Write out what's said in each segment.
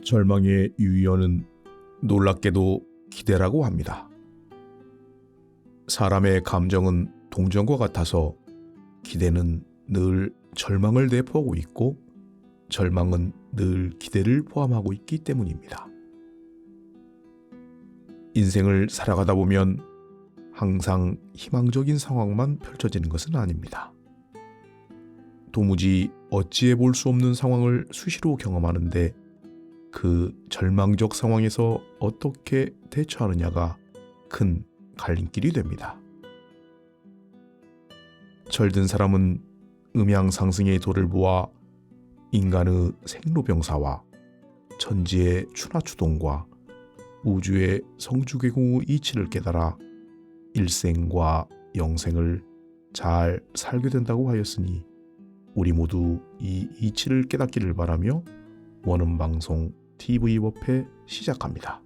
절망의 유의어는 놀랍게도 기대라고 합니다. 사람의 감정은 동정과 같아서 기대는 늘 절망을 내포하고 있고 절망은 늘 기대를 포함하고 있기 때문입니다. 인생을 살아가다 보면 항상 희망적인 상황만 펼쳐지는 것은 아닙니다. 도무지 어찌해 볼 수 없는 상황을 수시로 경험하는데 그 절망적 상황에서 어떻게 대처하느냐가 큰 갈림길이 됩니다. 철든 사람은 음양상승의 도를 보아 인간의 생로병사와 천지의 추나추동과 우주의 성주계공의 이치를 깨달아 일생과 영생을 잘 살게 된다고 하였으니 우리 모두 이 이치를 깨닫기를 바라며 원음방송 TV법회 시작합니다.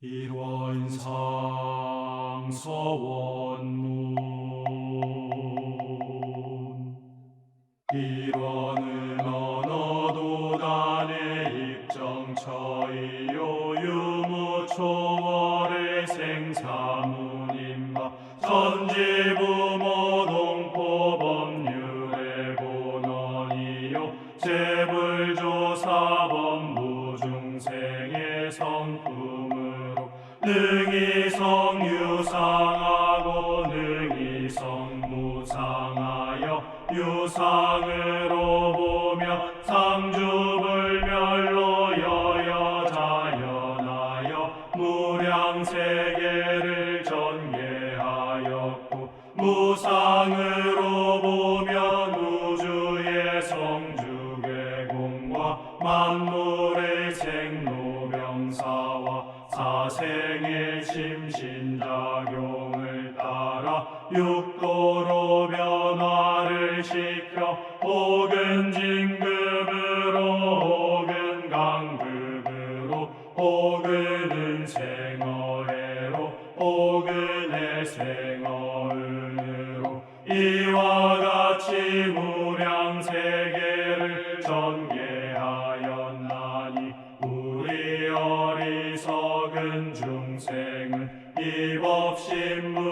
일원상 서원문 일원은 언어도단의 입정처이요 유무초월의 생사문임바 전지부모 동포법률의 본원이요 재불조사법무 중생의 성품으로 능히 성유상하고 능히 성무상하여 유상으로 보며 상주불멸로 여여자연하여 무량세계를 전개하였고 무상으로 보면 우주의 성주계공과 만물의 생로병사와 사생의 심신작용을 따라 육도로 변화를 시켜 혹은 진급으로 혹은 강급으로 혹은 은생어해로 혹은 해생어은으로 이와 같이 무량세계를 전개하였나니 우리 어리석은 중생은 이법신물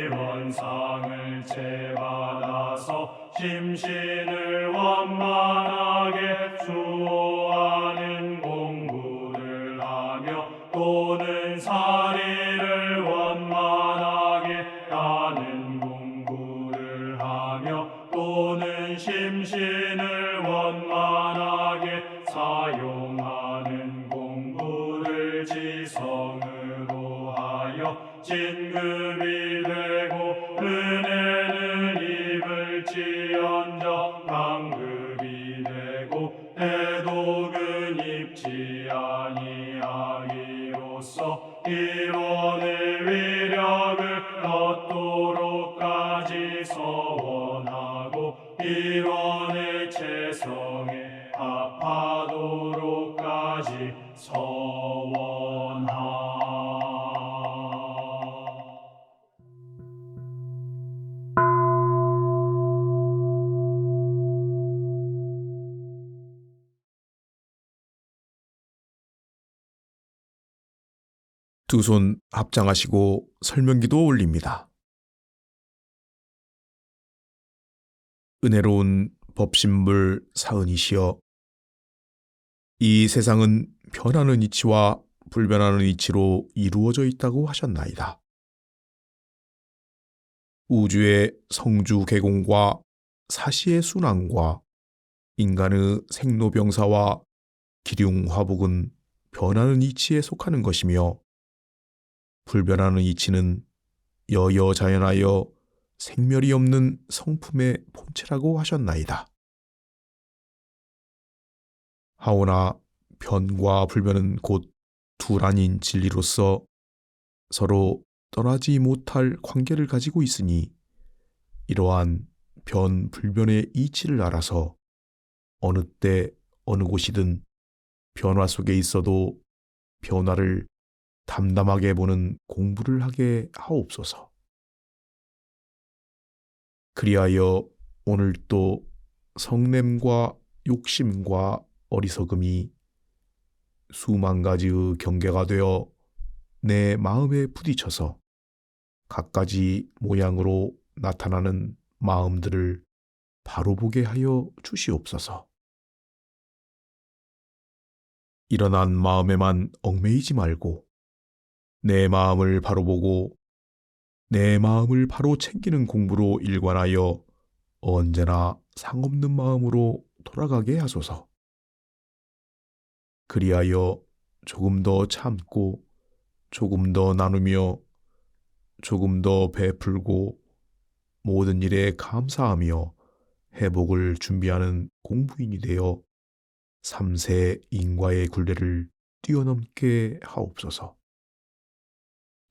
이원상을 채받아서 심신을 원만하게 수호하는 공부를 하며 또는 사리를 원만하게 하는 공부를 하며 또는 심신을 원만하게 사용하는 공부를 지성으로 하여 진급이 되고 은혜는 입을지언정 강급이 되고 대독은 입지 아니하기로써 일원의 위력을 얻도록까지 서원하고 일원의 체성에 합하도록까지 서원하. 두 손 합장하시고 설명기도 올립니다. 은혜로운 법신불 사은이시여, 이 세상은 변하는 이치와 불변하는 이치로 이루어져 있다고 하셨나이다. 우주의 성주 개공과 사시의 순환과 인간의 생로병사와 기륭화복은 변하는 이치에 속하는 것이며 불변하는 이치는 여여자연하여 생멸이 없는 성품의 본체라고 하셨나이다. 하오나 변과 불변은 곧 두란인 진리로서 서로 떠나지 못할 관계를 가지고 있으니 이러한 변 불변의 이치를 알아서 어느 때 어느 곳이든 변화 속에 있어도 변화를 담담하게 보는 공부를 하게 하옵소서. 그리하여 오늘 또 성냄과 욕심과 어리석음이 수만 가지의 경계가 되어 내 마음에 부딪혀서 갖가지 모양으로 나타나는 마음들을 바로 보게 하여 주시옵소서. 일어난 마음에만 얽매이지 말고 내 마음을 바로 보고 내 마음을 바로 챙기는 공부로 일관하여 언제나 상없는 마음으로 돌아가게 하소서. 그리하여 조금 더 참고 조금 더 나누며 조금 더 베풀고 모든 일에 감사하며 회복을 준비하는 공부인이 되어 3세 인과의 굴레를 뛰어넘게 하옵소서.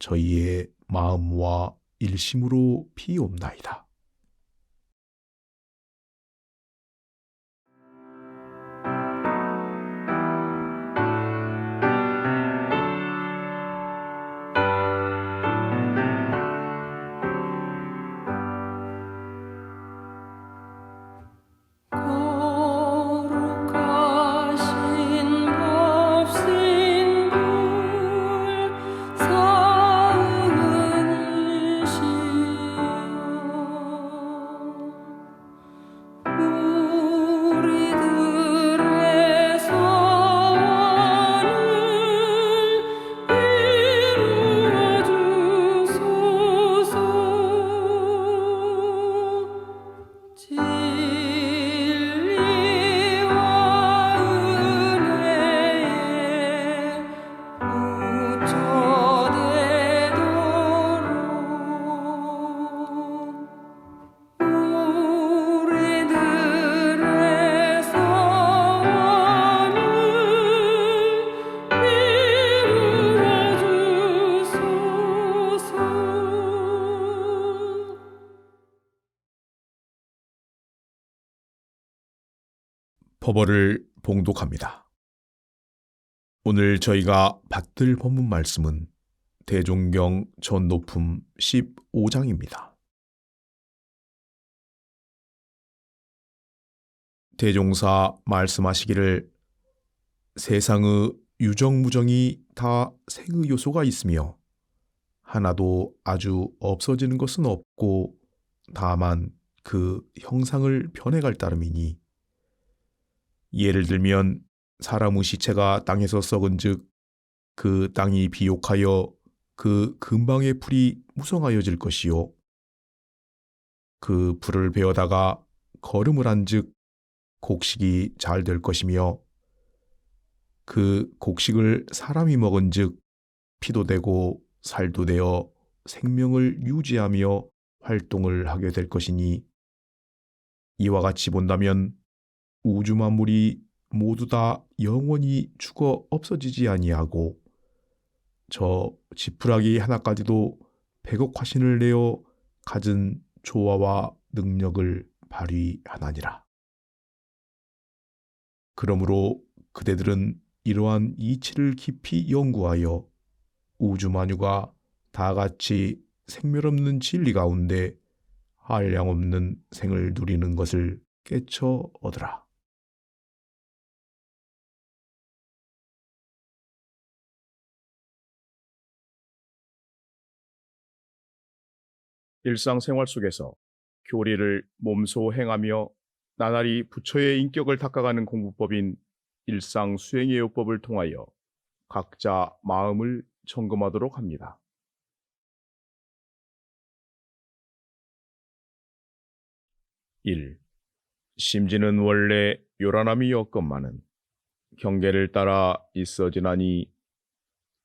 저희의 마음과 일심으로 비옵나이다. 법어를 봉독합니다. 오늘 저희가 받들 본문 말씀은 대종경 전도품 15장입니다. 대종사 말씀하시기를 세상의 유정무정이 다 생의 요소가 있으며 하나도 아주 없어지는 것은 없고 다만 그 형상을 변해갈 따름이니, 예를 들면 사람의 시체가 땅에서 썩은즉 그 땅이 비옥하여 그 근방의 풀이 무성하여질 것이요, 그 풀을 베어다가 거름을 한즉 곡식이 잘 될 것이며, 그 곡식을 사람이 먹은즉 피도 되고 살도 되어 생명을 유지하며 활동을 하게 될 것이니, 이와 같이 본다면 우주 만물이 모두 다 영원히 죽어 없어지지 아니하고 저 지푸라기 하나까지도 100억 화신을 내어 갖은 조화와 능력을 발휘하나니라. 그러므로 그대들은 이러한 이치를 깊이 연구하여 우주 만유가 다 같이 생멸없는 진리 가운데 한량없는 생을 누리는 것을 깨쳐 얻으라. 일상생활 속에서 교리를 몸소 행하며 나날이 부처의 인격을 닦아가는 공부법인 일상 수행의 요법을 통하여 각자 마음을 점검하도록 합니다. 1. 심지는 원래 요란함이 없건만은 경계를 따라 있어지나니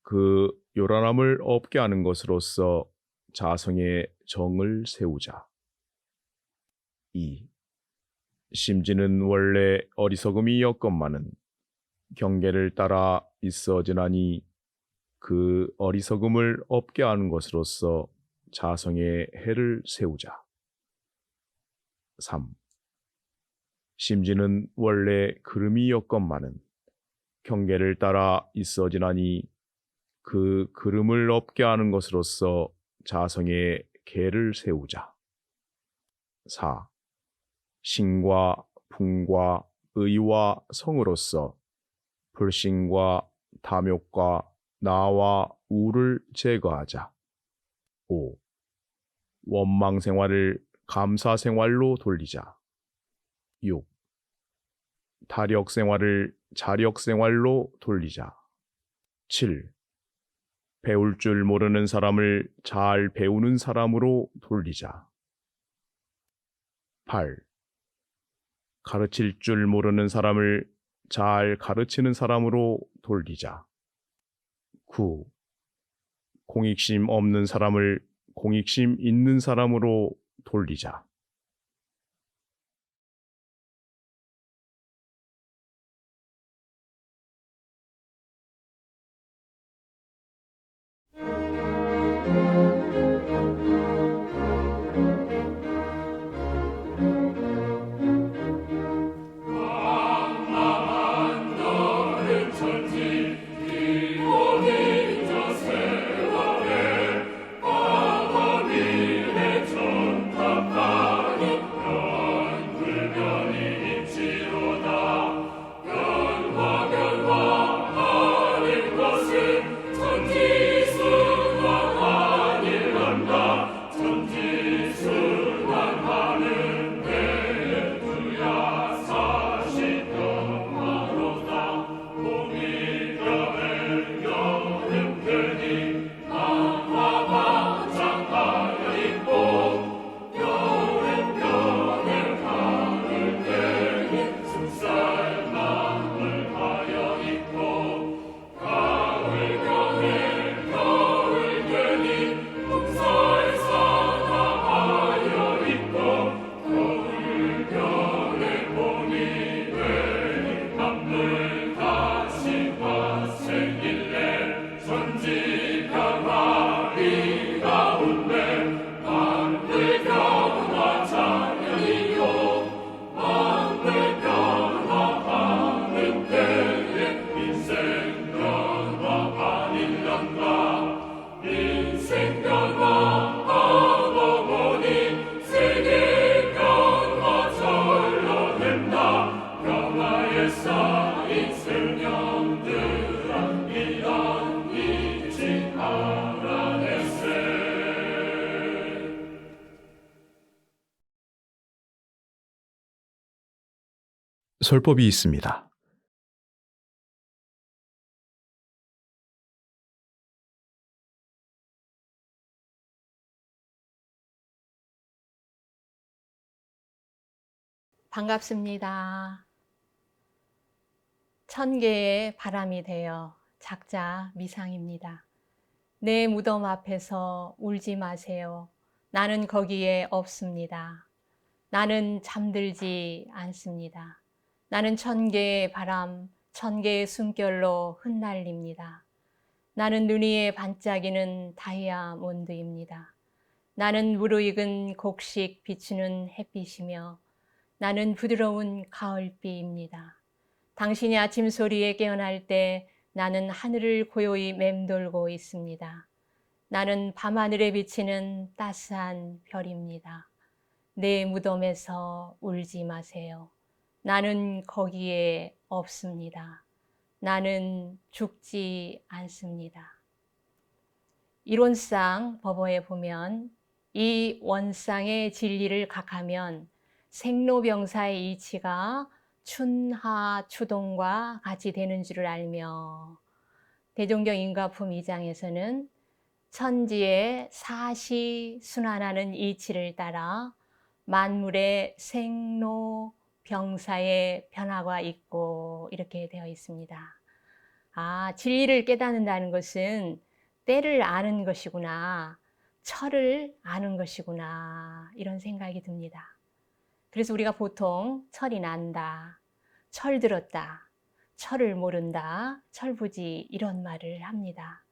그 요란함을 없게 하는 것으로서 자성의 정을 세우자. 2. 심지는 원래 어리석음이 없건만은 경계를 따라 있어지나니 그 어리석음을 없게 하는 것으로서 자성의 해를 세우자. 3. 심지는 원래 그름이 없건만은 경계를 따라 있어지나니 그 그름을 없게 하는 것으로서 자성의 계를 세우자. 4. 신과 풍과 의와 성으로서 불신과 탐욕과 나와 우를 제거하자. 5. 원망 생활을 감사 생활로 돌리자. 6. 타력 생활을 자력 생활로 돌리자. 7. 배울 줄 모르는 사람을 잘 배우는 사람으로 돌리자. 8. 가르칠 줄 모르는 사람을 잘 가르치는 사람으로 돌리자. 9. 공익심 없는 사람을 공익심 있는 사람으로 돌리자. 전탑다 쌓인 생명들아 이런 잊지 말아내세. 설법이 있습니다. 반갑습니다. 천 개의 바람이 되어 작자 미상입니다. 내 무덤 앞에서 울지 마세요. 나는 거기에 없습니다. 나는 잠들지 않습니다. 나는 천 개의 바람, 천 개의 숨결로 흩날립니다. 나는 눈 위에 반짝이는 다이아몬드입니다. 나는 무르익은 곡식 비추는 햇빛이며 나는 부드러운 가을비입니다. 당신이 아침 소리에 깨어날 때 나는 하늘을 고요히 맴돌고 있습니다. 나는 밤하늘에 비치는 따스한 별입니다. 내 무덤에서 울지 마세요. 나는 거기에 없습니다. 나는 죽지 않습니다. 이론상 법어에 보면 이 원상의 진리를 각하면 생로병사의 이치가 춘하추동과 같이 되는 줄을 알며 대종경 인과품 2장에서는 천지의 사시순환하는 이치를 따라 만물의 생로병사의 변화가 있고 이렇게 되어 있습니다. 진리를 깨닫는다는 것은 때를 아는 것이구나, 철을 아는 것이구나 이런 생각이 듭니다. 그래서 우리가 보통 철이 난다, 철 들었다, 철을 모른다, 철부지 이런 말을 합니다.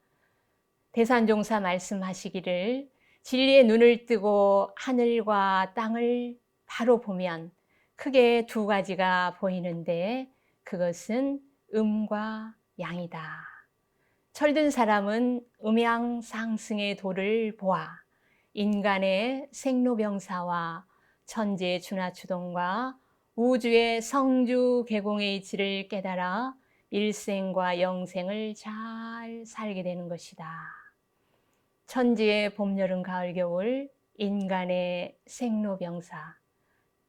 대산종사 말씀하시기를 진리의 눈을 뜨고 하늘과 땅을 바로 보면 크게 두 가지가 보이는데 그것은 음과 양이다. 철든 사람은 음양상승의 도를 보아 인간의 생로병사와 천지의 준하추동과 우주의 성주개공의 이치를 깨달아 일생과 영생을 잘 살게 되는 것이다. 천지의 봄, 여름, 가을, 겨울, 인간의 생로병사,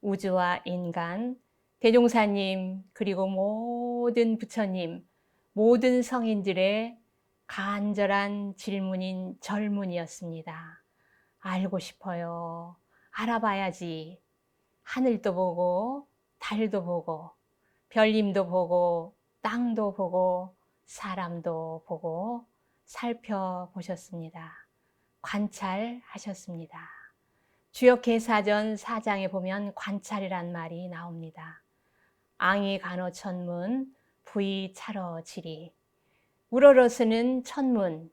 우주와 인간, 대종사님 그리고 모든 부처님, 모든 성인들의 간절한 질문인 절문이었습니다. 알고 싶어요. 알아봐야지. 하늘도 보고 달도 보고 별님도 보고 땅도 보고 사람도 보고 살펴보셨습니다. 관찰하셨습니다. 주역계사전 4장에 보면 관찰이란 말이 나옵니다. 앙이 간호 천문, 부이 차러 지리. 우러러서는 천문,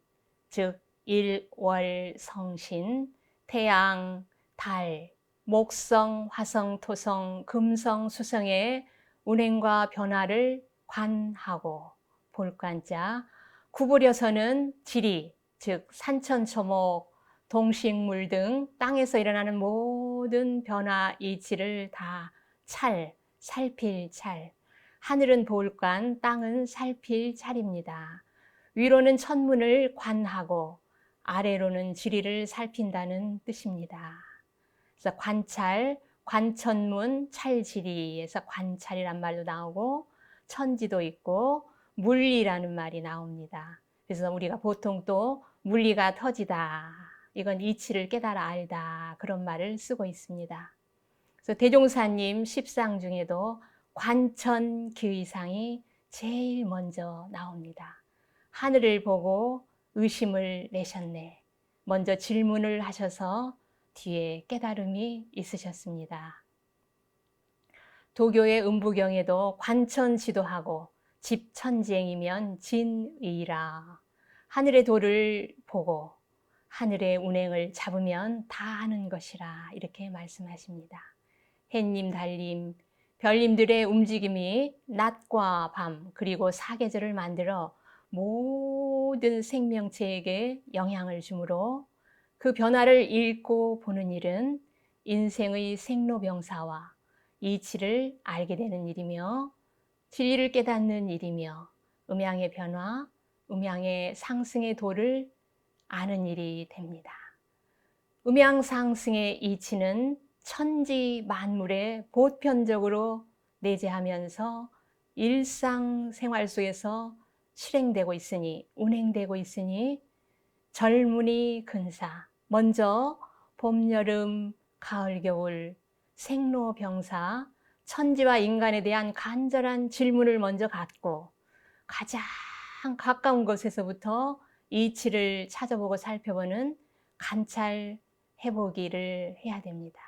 즉 일, 월, 성신, 태양, 달, 목성, 화성, 토성, 금성, 수성의 운행과 변화를 관하고 볼관자, 구부려서는 지리, 즉 산천초목, 동식물 등 땅에서 일어나는 모든 변화 이치를 다 살필 찰. 하늘은 볼관, 땅은 살필 찰입니다. 위로는 천문을 관하고 아래로는 지리를 살핀다는 뜻입니다. 그래서 관찰, 관천문, 찰지리에서 관찰이란 말도 나오고 천지도 있고 물리라는 말이 나옵니다. 그래서 우리가 보통 또 물리가 터지다, 이건 이치를 깨달아 알다 그런 말을 쓰고 있습니다. 그래서 대종사님 십상 중에도 관천기의상이 제일 먼저 나옵니다. 하늘을 보고 의심을 내셨네. 먼저 질문을 하셔서 뒤에 깨달음이 있으셨습니다. 도교의 음부경에도 관천지도하고 집천지행이면 진의라. 하늘의 도를 보고 하늘의 운행을 잡으면 다 하는 것이라 이렇게 말씀하십니다. 햇님, 달님, 별님들의 움직임이 낮과 밤 그리고 사계절을 만들어 모든 생명체에게 영향을 주므로 그 변화를 읽고 보는 일은 인생의 생로병사와 이치를 알게 되는 일이며 진리를 깨닫는 일이며 음양의 변화, 음양의 상승의 도를 아는 일이 됩니다. 음양 상승의 이치는 천지 만물에 보편적으로 내재하면서 일상생활 속에서 실행되고 있으니, 운행되고 있으니 절문이 근사, 먼저 봄, 여름, 가을, 겨울, 생로병사, 천지와 인간에 대한 간절한 질문을 먼저 갖고 가장 가까운 곳에서부터 이치를 찾아보고 살펴보는 관찰해보기를 해야 됩니다.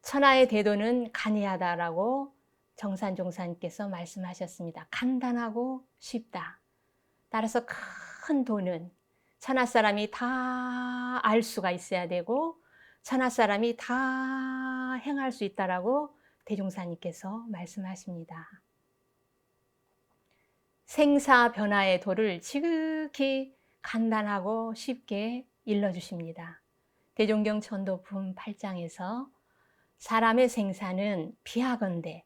천하의 대도는 간이하다라고 정산종사님께서 말씀하셨습니다. 간단하고 쉽다. 따라서 큰 도는 천하 사람이 다 알 수가 있어야 되고 천하 사람이 다 행할 수 있다라고 대종사님께서 말씀하십니다. 생사 변화의 도를 지극히 간단하고 쉽게 일러주십니다. 대종경 천도품 8장에서 사람의 생사는 비하건대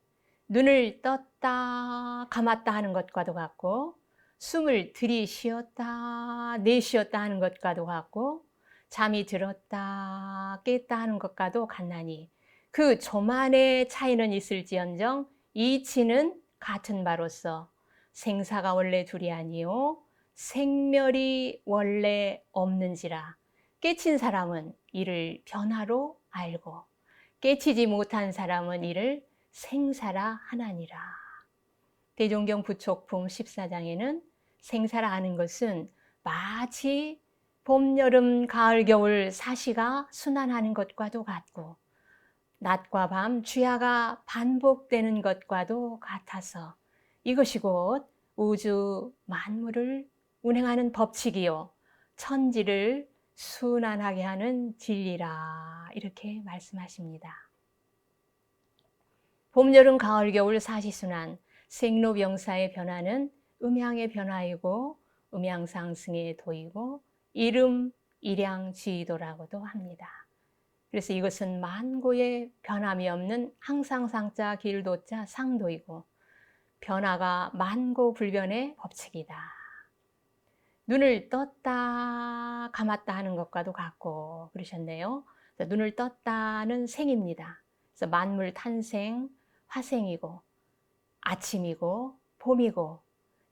눈을 떴다 감았다 하는 것과도 같고 숨을 들이쉬었다 내쉬었다 하는 것과도 같고 잠이 들었다 깼다 하는 것과도 같나니 그 조만의 차이는 있을지언정 이치는 같은 바로서 생사가 원래 둘이 아니요 생멸이 원래 없는지라 깨친 사람은 이를 변화로 알고 깨치지 못한 사람은 이를 생사라 하나니라. 대종경 부촉품 14장에는 생사라 하는 것은 마치 봄, 여름, 가을, 겨울 사시가 순환하는 것과도 같고 낮과 밤 주야가 반복되는 것과도 같아서 이것이 곧 우주 만물을 운행하는 법칙이요 천지를 순환하게 하는 진리라 이렇게 말씀하십니다. 봄, 여름, 가을, 겨울 사시순환 생로병사의 변화는 음양의 변화이고 음양상승의 도이고 이름, 일양, 지도라고도 합니다. 그래서 이것은 만고의 변함이 없는 항상상자, 길도자, 상도이고 변화가 만고불변의 법칙이다. 눈을 떴다 감았다 하는 것과도 같고 그러셨네요. 눈을 떴다는 생입니다. 그래서 만물 탄생, 화생이고 아침이고 봄이고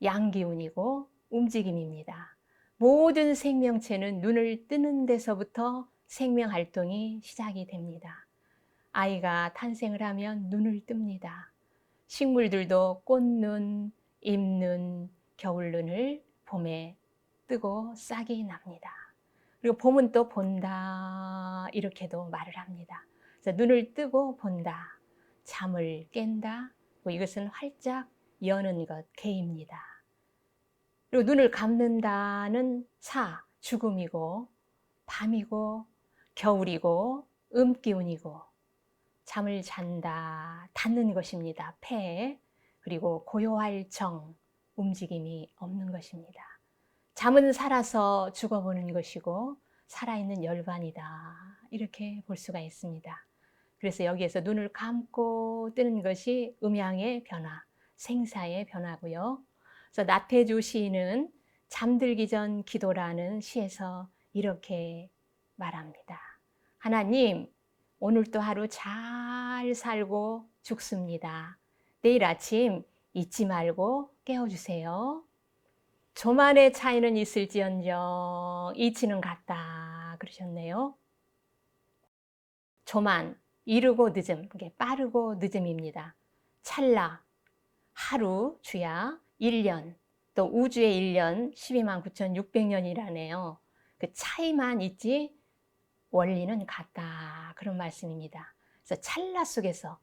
양기운이고 움직임입니다. 모든 생명체는 눈을 뜨는 데서부터 생명활동이 시작이 됩니다. 아이가 탄생을 하면 눈을 뜹니다. 식물들도 꽃눈, 잎눈, 겨울눈을 봄에 뜨고 싹이 납니다. 그리고 봄은 또 본다 이렇게도 말을 합니다. 그래서 눈을 뜨고 본다, 잠을 깬다, 이것은 활짝 여는 것, 개입니다. 그리고 눈을 감는다는 사, 죽음이고 밤이고 겨울이고 음기운이고 잠을 잔다, 닫는 것입니다. 폐, 그리고 고요할 정, 움직임이 없는 것입니다. 잠은 살아서 죽어보는 것이고 살아있는 열반이다 이렇게 볼 수가 있습니다. 그래서 여기에서 눈을 감고 뜨는 것이 음양의 변화, 생사의 변화고요. 그래서 나태주 시인은 잠들기 전 기도라는 시에서 이렇게 말합니다. 하나님, 오늘도 하루 잘 살고 죽습니다. 내일 아침 잊지 말고 깨워주세요. 조만의 차이는 있을지언정 이치는 같다 그러셨네요. 조만, 이르고 늦음, 이게 빠르고 늦음입니다. 찰나, 하루, 주야, 1년, 또 우주의 1년 12만 9,600년이라네요. 그 차이만 있지 원리는 같다 그런 말씀입니다. 그래서 찰나 속에서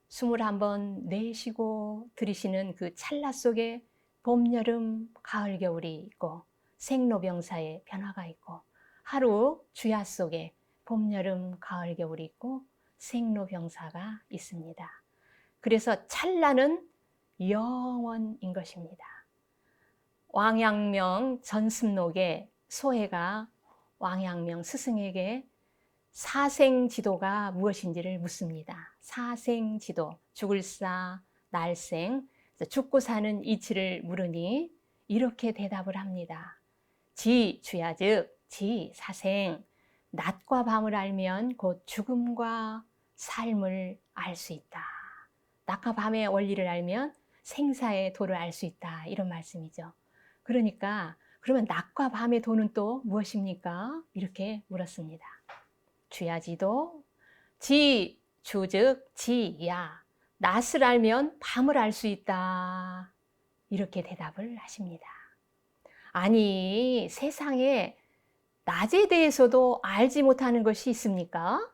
숨을 한번 내쉬고 들이쉬는 그 찰나 속에 봄, 여름, 가을, 겨울이 있고 생로병사의 변화가 있고 하루 주야 속에 봄, 여름, 가을, 겨울이 있고 생로병사가 있습니다. 그래서 찰나는 영원인 것입니다. 왕양명 전습록에 소해가 왕양명 스승에게 사생지도가 무엇인지를 묻습니다. 사생지도, 죽을사, 날생. 죽고 사는 이치를 물으니 이렇게 대답을 합니다. 지 주야 즉 지 사생 낮과 밤을 알면 곧 죽음과 삶을 알 수 있다. 낮과 밤의 원리를 알면 생사의 도를 알 수 있다. 이런 말씀이죠. 그러니까 그러면 낮과 밤의 도는 또 무엇입니까? 이렇게 물었습니다. 주야지도 지 주즉 지야 낮을 알면 밤을 알 수 있다. 이렇게 대답을 하십니다. 아니 세상에 낮에 대해서도 알지 못하는 것이 있습니까?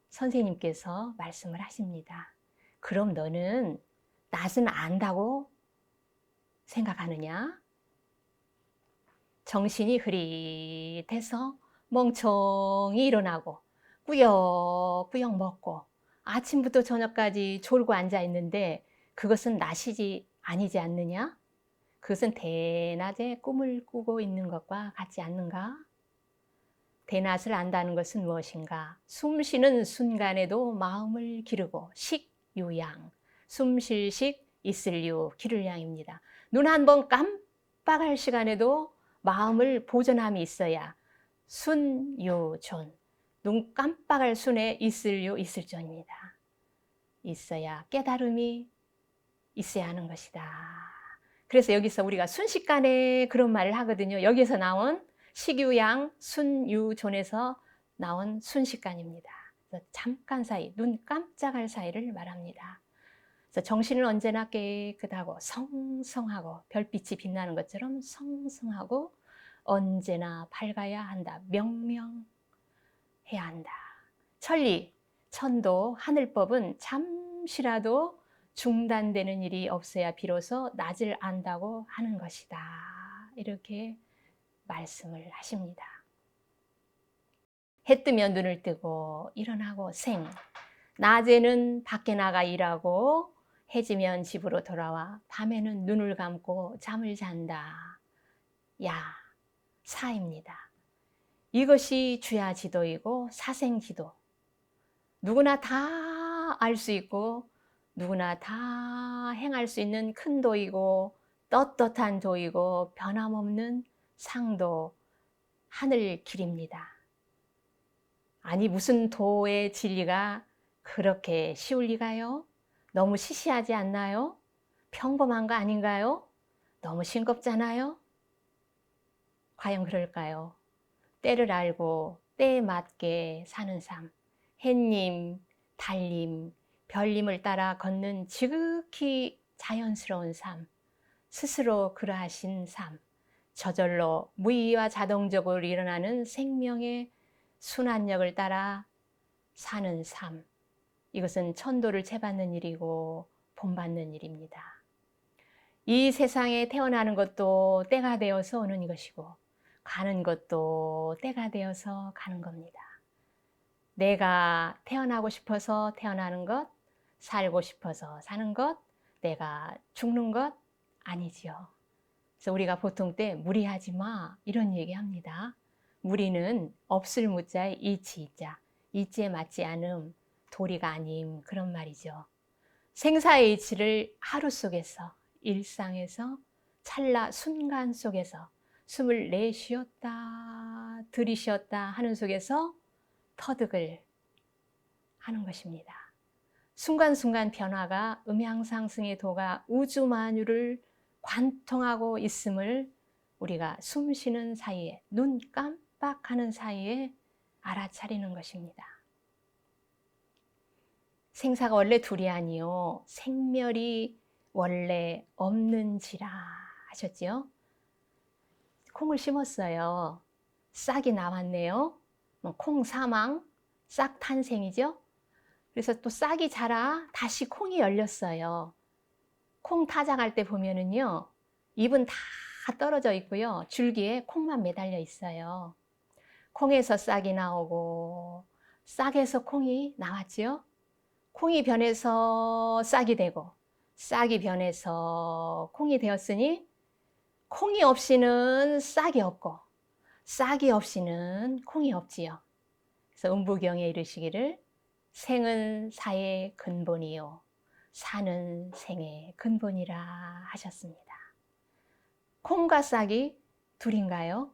선생님께서 말씀을 하십니다. 그럼 너는 낮은 안다고 생각하느냐? 정신이 흐릿해서 멍청이 일어나고 꾸역꾸역 먹고 아침부터 저녁까지 졸고 앉아 있는데 그것은 낮이지 아니지 않느냐? 그것은 대낮에 꿈을 꾸고 있는 것과 같지 않는가? 대낮을 안다는 것은 무엇인가? 숨 쉬는 순간에도 마음을 기르고 식유양, 숨 쉴 식, 있을 유, 기를 양입니다. 눈 한 번 깜빡할 시간에도 마음을 보존함이 있어야 순유존, 눈 깜빡할 순에 있을 유, 있을 존입니다. 있어야 깨달음이 있어야 하는 것이다. 그래서 여기서 우리가 순식간에 그런 말을 하거든요. 여기서 나온 식유양 순유존에서 나온 순식간입니다. 그래서 잠깐 사이, 눈 깜짝할 사이를 말합니다. 그래서 정신은 언제나 깨끗하고 성성하고 별빛이 빛나는 것처럼 성성하고 언제나 밝아야 한다. 명명해야 한다. 천리, 천도, 하늘법은 잠시라도 중단되는 일이 없어야 비로소 낮을 안다고 하는 것이다. 이렇게 말씀을 하십니다. 해 뜨면 눈을 뜨고 일어나고 생, 낮에는 밖에 나가 일하고 해지면 집으로 돌아와 밤에는 눈을 감고 잠을 잔다. 야, 사입니다. 이것이 주야 지도이고 사생 지도. 누구나 다 알 수 있고 누구나 다 행할 수 있는 큰 도이고 떳떳한 도이고 변함없는 상도 하늘 길입니다. 아니 무슨 도의 진리가 그렇게 쉬울 리가요? 너무 시시하지 않나요? 평범한 거 아닌가요? 너무 싱겁잖아요? 과연 그럴까요? 때를 알고 때에 맞게 사는 삶, 햇님, 달님, 별님을 따라 걷는 지극히 자연스러운 삶, 스스로 그러하신 삶, 저절로 무의와 자동적으로 일어나는 생명의 순환력을 따라 사는 삶, 이것은 천도를 채받는 일이고 본받는 일입니다. 이 세상에 태어나는 것도 때가 되어서 오는 것이고 가는 것도 때가 되어서 가는 겁니다. 내가 태어나고 싶어서 태어나는 것, 살고 싶어서 사는 것, 내가 죽는 것 아니지요. 그래서 우리가 보통 때 무리하지 마 이런 얘기합니다. 무리는 없을 무자에 이치 이자, 이치에 맞지 않음, 도리가 아님 그런 말이죠. 생사의 이치를 하루 속에서 일상에서 찰나 순간 속에서 숨을 내쉬었다 들이쉬었다 하는 속에서 터득을 하는 것입니다. 순간순간 변화가 음양상승의 도가 우주 만유를 관통하고 있음을 우리가 숨 쉬는 사이에 눈 깜빡하는 사이에 알아차리는 것입니다. 생사가 원래 둘이 아니요 생멸이 원래 없는지라 하셨지요. 콩을 심었어요. 싹이 나왔네요. 콩 사망, 싹 탄생이죠. 그래서 또 싹이 자라 다시 콩이 열렸어요. 콩 타작할 때 보면은요, 잎은 다 떨어져 있고요, 줄기에 콩만 매달려 있어요. 콩에서 싹이 나오고 싹에서 콩이 나왔지요. 콩이 변해서 싹이 되고 싹이 변해서 콩이 되었으니 콩이 없이는 싹이 없고 싹이 없이는 콩이 없지요. 그래서 음부경에 이르시기를 생은 사의 근본이요 사는 생의 근본이라 하셨습니다. 콩과 싹이 둘인가요?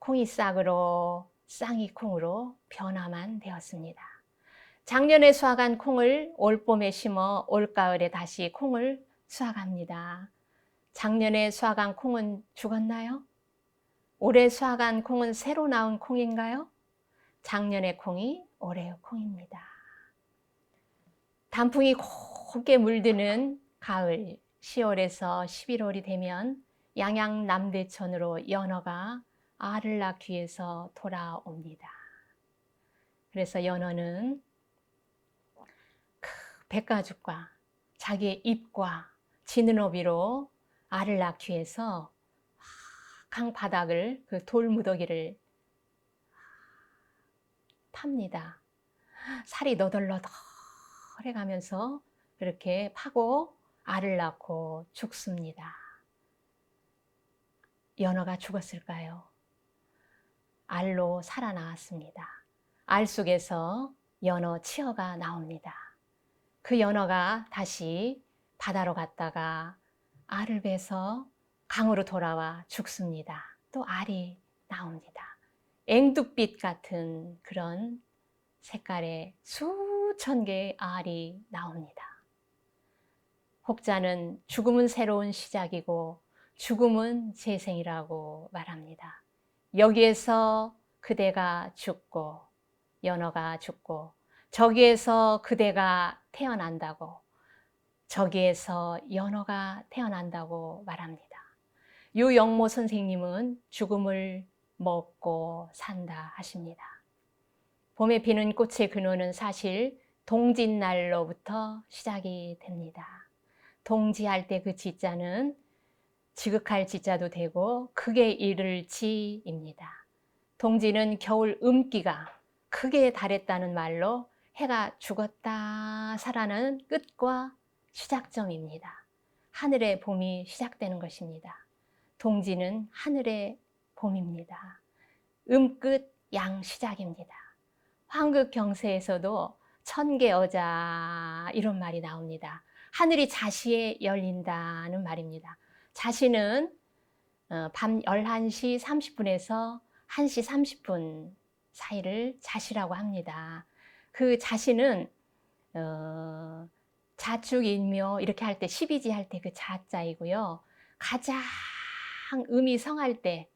콩이 싹으로, 쌍이 콩으로 변화만 되었습니다. 작년에 수확한 콩을 올봄에 심어 올가을에 다시 콩을 수확합니다. 작년에 수확한 콩은 죽었나요? 올해 수확한 콩은 새로 나온 콩인가요? 작년의 콩이 올해의 콩입니다. 단풍이 곱게 물드는 가을 10월에서 11월이 되면 양양남대천으로 연어가 알을 낳기 위해서 돌아옵니다. 그래서 연어는 그 백가죽과 자기의 입과 지는 어비로 알을 낳기 위해서 강바닥을 그 돌무더기를 팝니다. 살이 너덜너덜해 가면서 그렇게 파고 알을 낳고 죽습니다. 연어가 죽었을까요? 알로 살아나왔습니다. 알 속에서 연어 치어가 나옵니다. 그 연어가 다시 바다로 갔다가 알을 베서 강으로 돌아와 죽습니다. 또 알이 나옵니다. 앵두빛 같은 그런 색깔의 수천 개의 알이 나옵니다. 혹자는 죽음은 새로운 시작이고 죽음은 재생이라고 말합니다. 여기에서 그대가 죽고 연어가 죽고 저기에서 그대가 태어난다고, 저기에서 연어가 태어난다고 말합니다. 유영모 선생님은 죽음을 먹고 산다 하십니다. 봄에 피는 꽃의 근원은 사실 동짓날로부터 시작이 됩니다. 동지할 때 그 지자는 지극할 지자도 되고 크게 이를 지입니다. 동지는 겨울 음기가 크게 달했다는 말로 해가 죽었다 살아나는 끝과 시작점입니다. 하늘의 봄이 시작되는 것입니다. 동지는 하늘의 봄입니다. 음끝 양시작입니다. 황극경세에서도 천계어자 이런 말이 나옵니다. 하늘이 자시에 열린다는 말입니다. 자시는 밤 11시 30분에서 1시 30분 사이를 자시라고 합니다. 그 자시는 자축인묘 이렇게 할 때 12지 할 때 그 자자이고요. 가장 음이 성할 때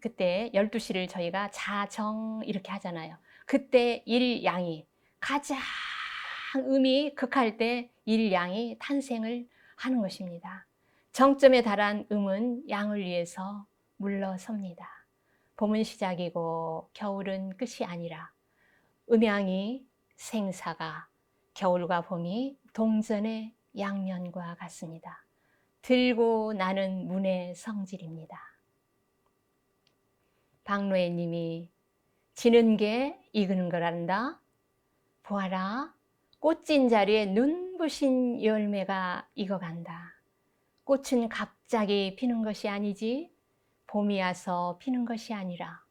그때 12시를 저희가 자정 이렇게 하잖아요. 그때 일양이 가장 음이 극할 때 일양이 탄생을 하는 것입니다. 정점에 달한 음은 양을 위해서 물러섭니다. 봄은 시작이고 겨울은 끝이 아니라 음양이 생사가 겨울과 봄이 동전의 양면과 같습니다. 들고 나는 문의 성질입니다. 박노해 님이 지는 게 익은 거란다. 보아라, 꽃진 자리에 눈부신 열매가 익어간다. 꽃은 갑자기 피는 것이 아니지 봄이 와서 피는 것이 아니라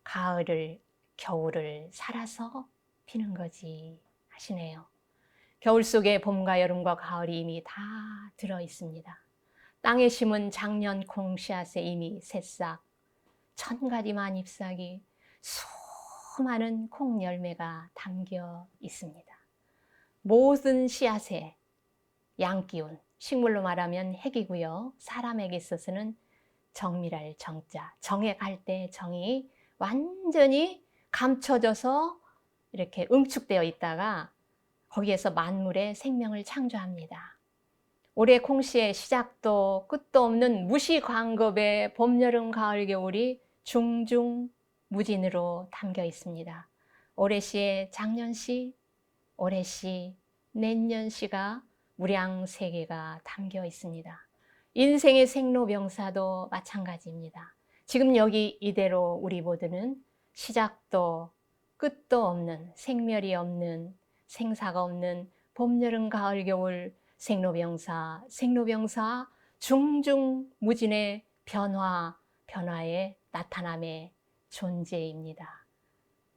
가을을 겨울을 살아서 피는 거지 하시네요. 겨울 속에 봄과 여름과 가을이 이미 다 들어 있습니다. 땅에 심은 작년 콩 씨앗에 이미 새싹, 1000가지만 잎사귀, 수많은 콩 열매가 담겨 있습니다. 모든 씨앗에 양기운, 식물로 말하면 핵이고요. 사람에게 있어서는 정밀할 정자, 정에 갈 때 정이 완전히 감춰져서 이렇게 응축되어 있다가 거기에서 만물의 생명을 창조합니다. 올해 콩씨의 시작도 끝도 없는 무시광급의 봄, 여름, 가을, 겨울이 중중무진으로 담겨 있습니다. 올해씨의 작년씨, 올해씨, 내년씨가 무량 세계가 담겨 있습니다. 인생의 생로병사도 마찬가지입니다. 지금 여기 이대로 우리 모두는 시작도 끝도 없는, 생멸이 없는, 생사가 없는 봄, 여름, 가을, 겨울, 생로병사, 생로병사, 중중무진의 변화의 나타남의 존재입니다.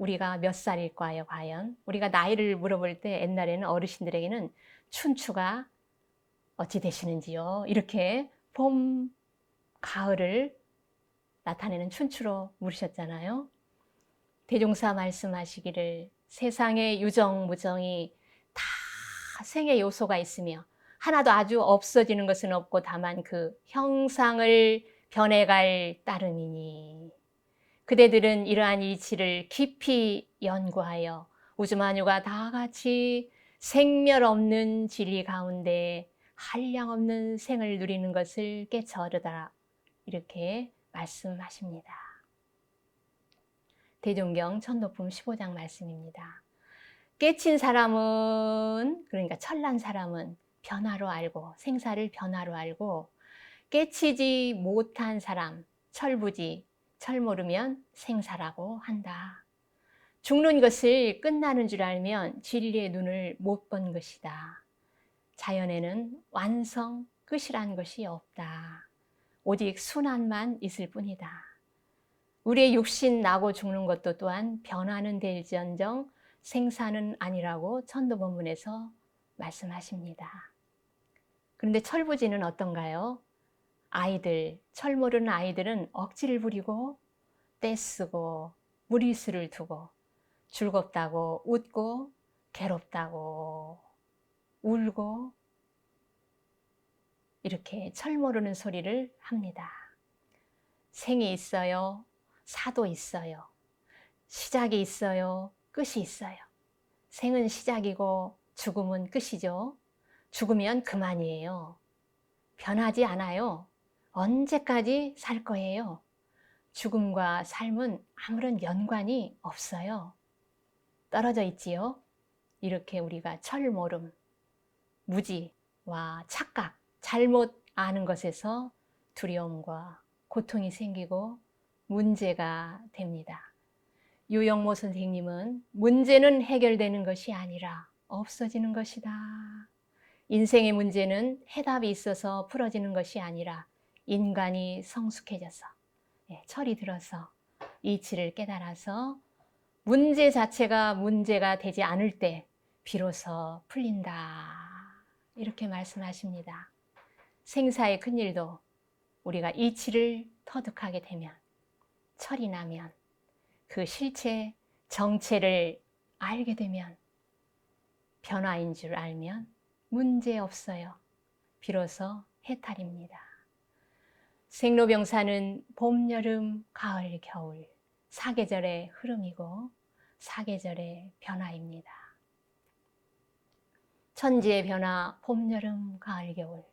우리가 몇 살일까요, 과연? 우리가 나이를 물어볼 때 옛날에는 어르신들에게는 춘추가 어찌 되시는지요? 이렇게 봄, 가을을 나타내는 춘추로 물으셨잖아요. 대종사 말씀하시기를 세상의 유정무정이 다 생의 요소가 있으며 하나도 아주 없어지는 것은 없고 다만 그 형상을 변해갈 따름이니 그대들은 이러한 이치를 깊이 연구하여 우주만유가 다 같이 생멸 없는 진리 가운데 한량없는 생을 누리는 것을 깨쳐르다 이렇게 말씀하십니다. 대종경 천도품 15장 말씀입니다. 깨친 사람은 그러니까 철난 사람은 변화로 알고 생사를 변화로 알고 깨치지 못한 사람 철부지 철 모르면 생사라고 한다. 죽는 것을 끝나는 줄 알면 진리의 눈을 못 본 것이다. 자연에는 완성 끝이란 것이 없다. 오직 순환만 있을 뿐이다. 우리의 육신 나고 죽는 것도 또한 변화는 될지언정 생사는 아니라고 천도본문에서 말씀하십니다. 그런데 철부지는 어떤가요? 아이들, 철 모르는 아이들은 억지를 부리고 떼쓰고 무리수를 두고 즐겁다고 웃고 괴롭다고 울고 이렇게 철 모르는 소리를 합니다. 생이 있어요. 사도 있어요. 시작이 있어요. 끝이 있어요. 생은 시작이고 죽음은 끝이죠. 죽으면 그만이에요. 변하지 않아요. 언제까지 살 거예요? 죽음과 삶은 아무런 연관이 없어요. 떨어져 있지요. 이렇게 우리가 철모름, 무지와 착각, 잘못 아는 것에서 두려움과 고통이 생기고 문제가 됩니다. 유영모 선생님은 문제는 해결되는 것이 아니라 없어지는 것이다. 인생의 문제는 해답이 있어서 풀어지는 것이 아니라 인간이 성숙해져서 철이 들어서 이치를 깨달아서 문제 자체가 문제가 되지 않을 때 비로소 풀린다. 이렇게 말씀하십니다. 생사의 큰일도 우리가 이치를 터득하게 되면 철이 나면 그 실체 정체를 알게 되면 변화인 줄 알면 문제 없어요. 비로소 해탈입니다. 생로병사는 봄, 여름, 가을, 겨울 사계절의 흐름이고 사계절의 변화입니다. 천지의 변화 봄, 여름, 가을, 겨울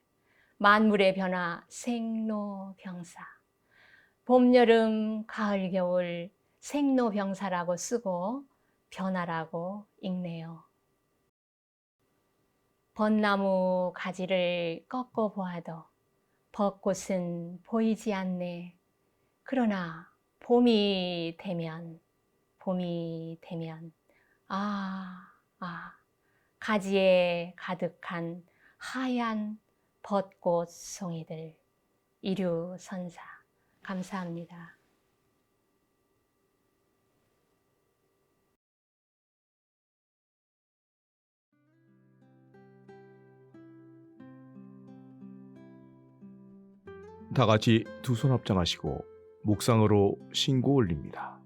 만물의 변화 생로병사 봄, 여름, 가을, 겨울 생로병사라고 쓰고 변화라고 읽네요. 벚나무 가지를 꺾어 보아도 벚꽃은 보이지 않네. 그러나 봄이 되면 가지에 가득한 하얀 벚꽃 송이들 이류선사 감사합니다. 다 같이 두 손 합장하시고 묵상으로 신고 올립니다.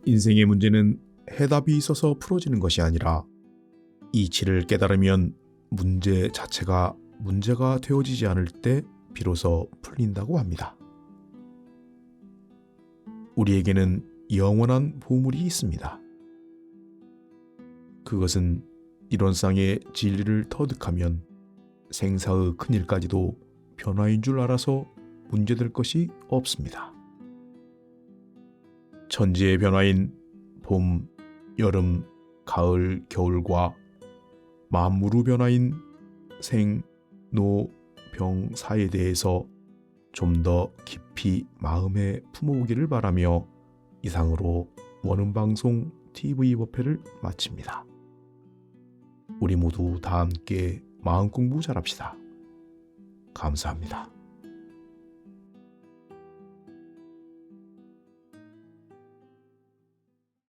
인생의 문제는 해답이 있어서 풀어지는 것이 아니라 이치를 깨달으면 문제 자체가 문제가 되어지지 않을 때 비로소 풀린다고 합니다. 우리에게는 영원한 보물이 있습니다. 그것은 이론상의 진리를 터득하면 생사의 큰일까지도 변화인 줄 알아서 문제될 것이 없습니다. 천지의 변화인 봄, 여름, 가을, 겨울과 만물의 변화인 생, 노, 병, 사에 대해서 좀 더 깊이 마음에 품어보기를 바라며 이상으로 원음방송 TV 법회를 마칩니다. 우리 모두 다 함께 마음 공부 잘합시다. 감사합니다.